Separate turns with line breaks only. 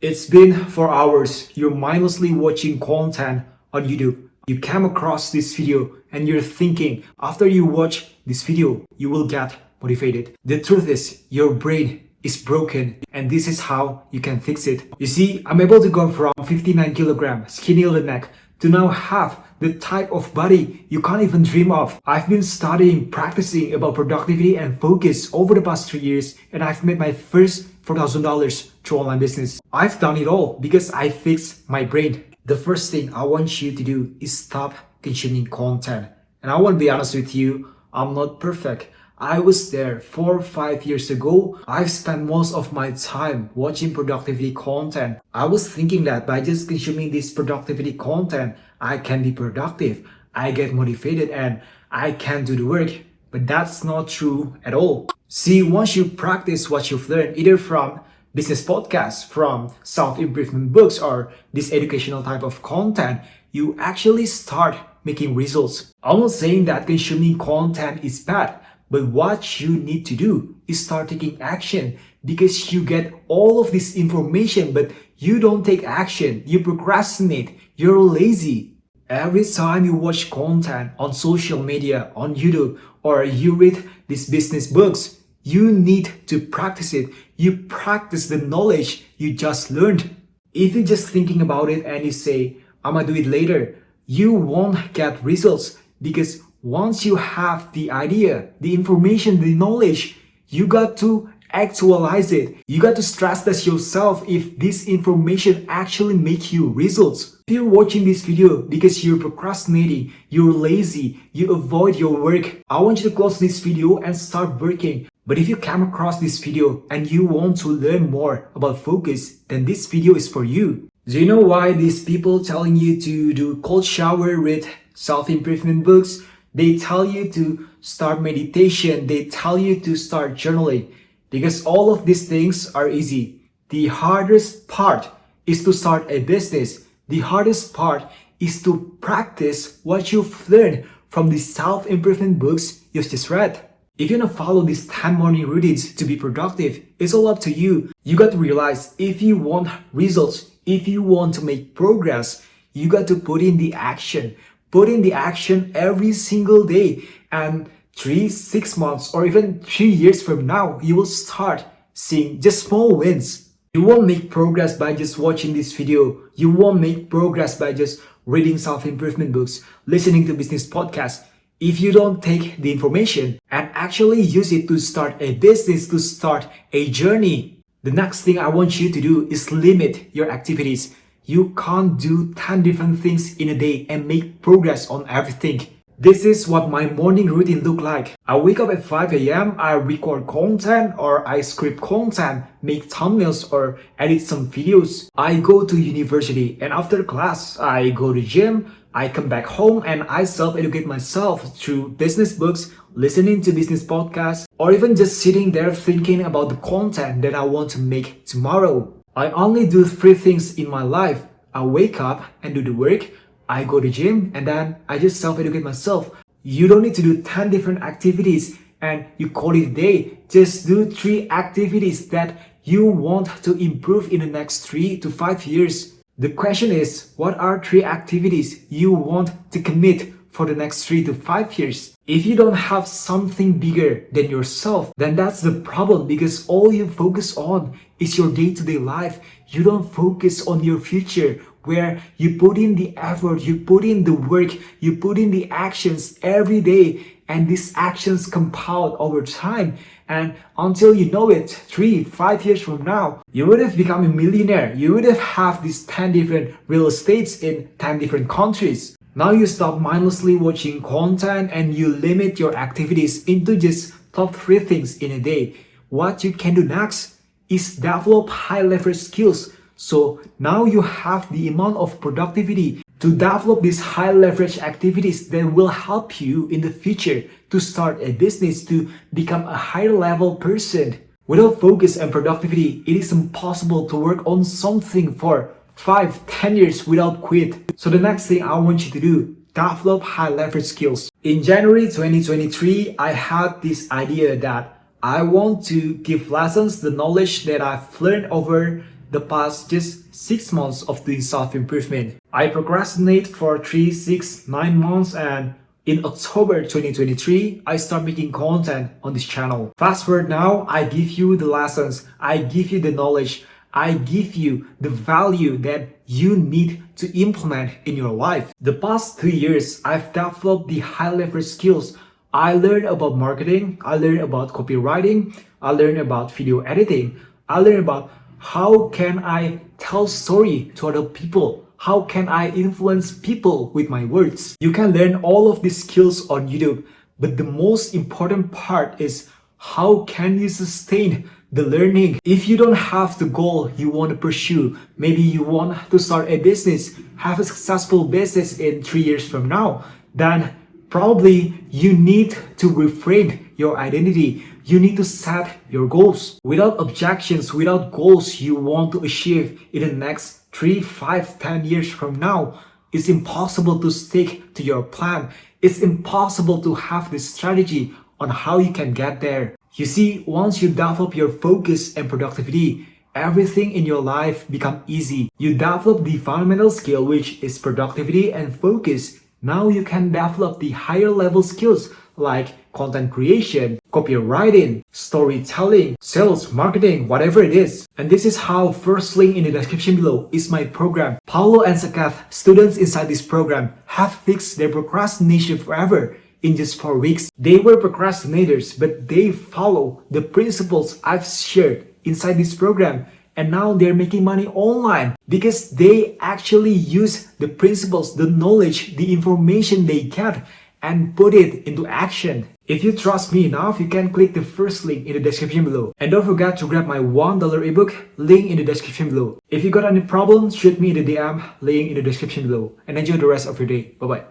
It's been 4 hours. You're mindlessly watching content on YouTube. You came across this video and you're thinking after you watch this video, you will get motivated. The truth is, your brain is broken and this is how you can fix it. You see, I'm able to go from 59 kilograms, skinny on the neck, to now have the type of body you can't even dream of. I've been studying, practicing about productivity and focus over the past 3 years, and I've made my first $4,000 through online business. I've done it all because I fixed my brain. The first thing I want you to do is stop consuming content. And I want to be honest with you, I'm not perfect. I was there 4 or 5 years ago. I've spent most of my time watching productivity content. I was thinking that by just consuming this productivity content, I can be productive, I get motivated, and I can do the work. But that's not true at all. See, once you practice what you've learned, either from business podcasts, from self-improvement books, or this educational type of content, you actually start making results. I'm not saying that consuming content is bad, but what you need to do is start taking action, because you get all of this information, but you don't take action. You procrastinate. You're lazy. Every time you watch content on social media, on YouTube, or you read these business books, you need to practice it. You practice the knowledge you just learned. If you're just thinking about it and you say, I'm gonna do it later, you won't get results, because once you have the idea, the information, the knowledge, you got to actualize it. You got to stress test yourself if this information actually make you results. If you're watching this video because you're procrastinating, you're lazy, you avoid your work, I want you to close this video and start working. But if you come across this video and you want to learn more about focus, then this video is for you. Do you know why these people telling you to do cold shower, read self-improvement books? They tell you to start meditation. They tell you to start journaling. Because all of these things are easy. The hardest part is to start a business. The hardest part is to practice what you've learned from the self-improvement books you've just read. If you want to follow these 10 morning routines to be productive, it's all up to you. You got to realize, if you want results, if you want to make progress, you got to put in the action. Put in the action every single day, and 3, 6 months, or even 3 years from now, you will start seeing just small wins. You won't make progress by just watching this video. You won't make progress by just reading self-improvement books, listening to business podcasts, if you don't take the information and actually use it to start a business, to start a journey. The next thing I want you to do is limit your activities. You can't do 10 different things in a day and make progress on everything. This is what my morning routine look like. I wake up at 5 a.m., I record content, or I script content, make thumbnails, or edit some videos. I go to university, and after class, I go to gym, I come back home, and I self-educate myself through business books, listening to business podcasts, or even just sitting there thinking about the content that I want to make tomorrow. I only do 3 things in my life. I wake up and do the work, I go to gym, and then I just self-educate myself. You don't need to do 10 different activities and you call it a day. Just do 3 activities that you want to improve in the next 3 to 5 years. The question is, what are 3 activities you want to commit for the next 3 to 5 years? If you don't have something bigger than yourself, then that's the problem, because all you focus on is your day-to-day life. You don't focus on your future, where you put in the effort, you put in the work, you put in the actions every day, and these actions compound over time. And until you know it, 3, 5 years from now, you would have become a millionaire. You would have these 10 different real estates in 10 different countries. Now you stop mindlessly watching content and you limit your activities into just top 3 things in a day. What you can do next is develop high leverage skills. So now you have the amount of productivity to develop these high leverage activities that will help you in the future to start a business, to become a higher level person. Without focus and productivity, it is impossible to work on something for 5, 10 years without quit. So the next thing I want you to do, develop high leverage skills. In January 2023, I had this idea that I want to give lessons, the knowledge that I've learned over the past just 6 months of doing self-improvement. I procrastinate for 3, 6, 9 months, and in October 2023, I start making content on this channel. Fast forward now, I give you the lessons, I give you the knowledge, I give you the value that you need to implement in your life. The past 3 years, I've developed the high-level skills. I learned about marketing, I learned about copywriting, I learned about video editing, I learned about how can I tell story to other people, how can I influence people with my words. You can learn all of these skills on YouTube, but the most important part is how can you sustain the learning. If you don't have the goal you want to pursue, maybe you want to start a business, have a successful business in 3 years from now, then probably you need to reframe your identity. You need to set your goals. Without objections, without goals you want to achieve in the next 3, 5, 10 years from now, it's impossible to stick to your plan. It's impossible to have this strategy on how you can get there. You see, once you develop your focus and productivity, everything in your life becomes easy. You develop the fundamental skill, which is productivity and focus. Now you can develop the higher level skills like content creation, copywriting, storytelling, sales, marketing, whatever it is. And this is how first link in the description below is my program. Paulo and Sakath, students inside this program, have fixed their procrastination forever in just 4 weeks. They were procrastinators, but they follow the principles I've shared inside this program. And now they're making money online because they actually use the principles, the knowledge, the information they get and put it into action. If you trust me enough, you can click the first link in the description below. And don't forget to grab my $1 ebook, link in the description below. If you got any problems, shoot me in the DM, link in the description below. And enjoy the rest of your day. Bye-bye.